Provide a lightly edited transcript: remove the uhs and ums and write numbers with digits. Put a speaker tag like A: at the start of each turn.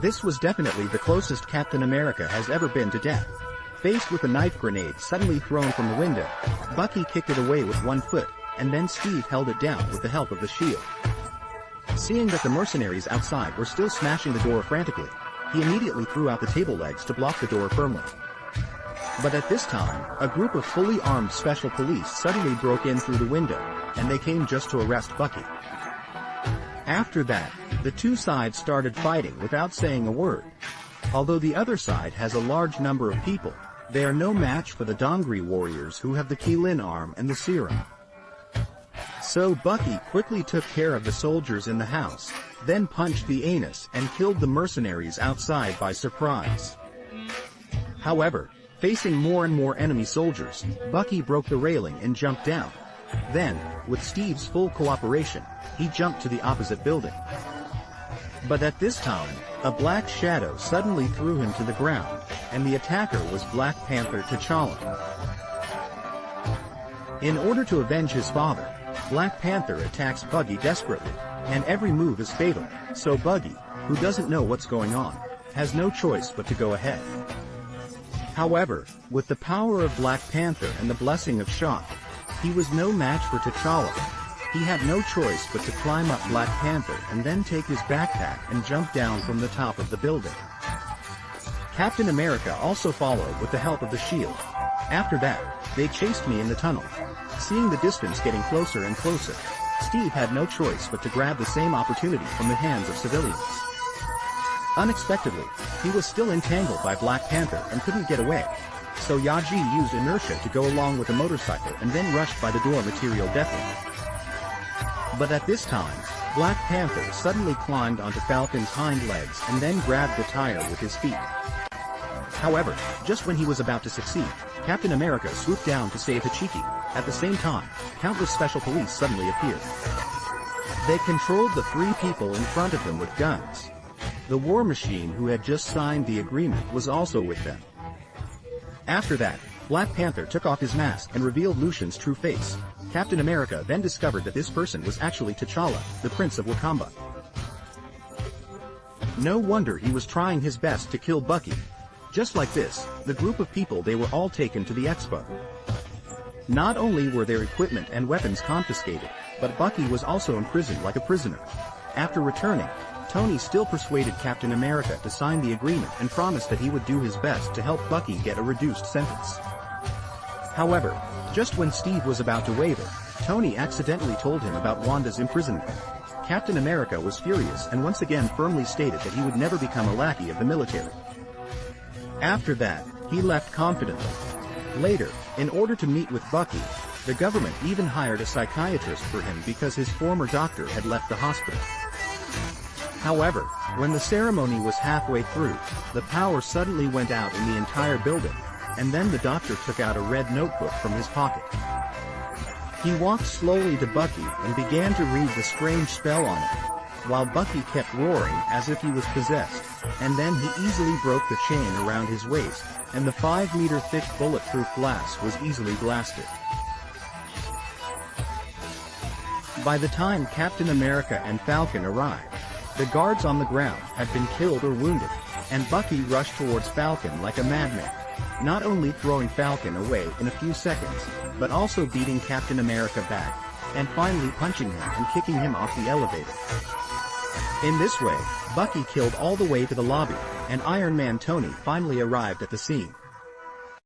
A: This was definitely the closest Captain America has ever been to death. Faced with a knife grenade suddenly thrown from the window, Bucky kicked it away with one foot, and then Steve held it down with the help of the shield. Seeing that the mercenaries outside were still smashing the door frantically, he immediately threw out the table legs to block the door firmly. But at this time, a group of fully armed special police suddenly broke in through the window, and they came just to arrest Bucky. After that, the two sides started fighting without saying a word. Although the other side has a large number of people, they are no match for the Dongri warriors who have the Keelin arm and the serum. So Bucky quickly took care of the soldiers in the house, then punched the anus and killed the mercenaries outside by surprise. However, facing more and more enemy soldiers, Bucky broke the railing and jumped down. Then, with Steve's full cooperation, he jumped to the opposite building. But at this time, a black shadow suddenly threw him to the ground, and the attacker was Black Panther T'Challa. In order to avenge his father, Black Panther attacks Bucky desperately, and every move is fatal, so Bucky, who doesn't know what's going on, has no choice but to go ahead. However, with the power of Black Panther and the blessing of Shah, he was no match for T'Challa. He had no choice but to climb up Black Panther and then take his backpack and jump down from the top of the building. Captain America also followed with the help of the shield. After that, they chased me in the tunnel. Seeing the distance getting closer and closer, Steve had no choice but to grab the same opportunity from the hands of civilians. Unexpectedly, he was still entangled by Black Panther and couldn't get away, so Yaji used inertia to go along with the motorcycle and then rushed by the door material deathly. But at this time, Black Panther suddenly climbed onto Falcon's hind legs and then grabbed the tire with his feet. However, just when he was about to succeed, Captain America swooped down to save Hachiki. At the same time, countless special police suddenly appeared. They controlled the three people in front of them with guns. The War Machine who had just signed the agreement was also with them. After that, Black Panther took off his mask and revealed Lucian's true face. Captain America then discovered that this person was actually T'Challa, the Prince of Wakanda. No wonder he was trying his best to kill Bucky. Just like this, the group of people they were all taken to the expo. Not only were their equipment and weapons confiscated, but Bucky was also imprisoned like a prisoner. After returning, Tony still persuaded Captain America to sign the agreement and promised that he would do his best to help Bucky get a reduced sentence. However, just when Steve was about to waver, Tony accidentally told him about Wanda's imprisonment. Captain America was furious and once again firmly stated that he would never become a lackey of the military. After that, he left confidently. Later, in order to meet with Bucky, the government even hired a psychiatrist for him because his former doctor had left the hospital. However, when the ceremony was halfway through, the power suddenly went out in the entire building, and then the doctor took out a red notebook from his pocket. He walked slowly to Bucky and began to read the strange spell on it, while Bucky kept roaring as if he was possessed, and then he easily broke the chain around his waist, and the 5-meter thick bulletproof glass was easily blasted. By the time Captain America and Falcon arrived, the guards on the ground had been killed or wounded, and Bucky rushed towards Falcon like a madman, not only throwing Falcon away in a few seconds, but also beating Captain America back, and finally punching him and kicking him off the elevator. In this way, Bucky killed all the way to the lobby, and Iron Man Tony finally arrived at the scene.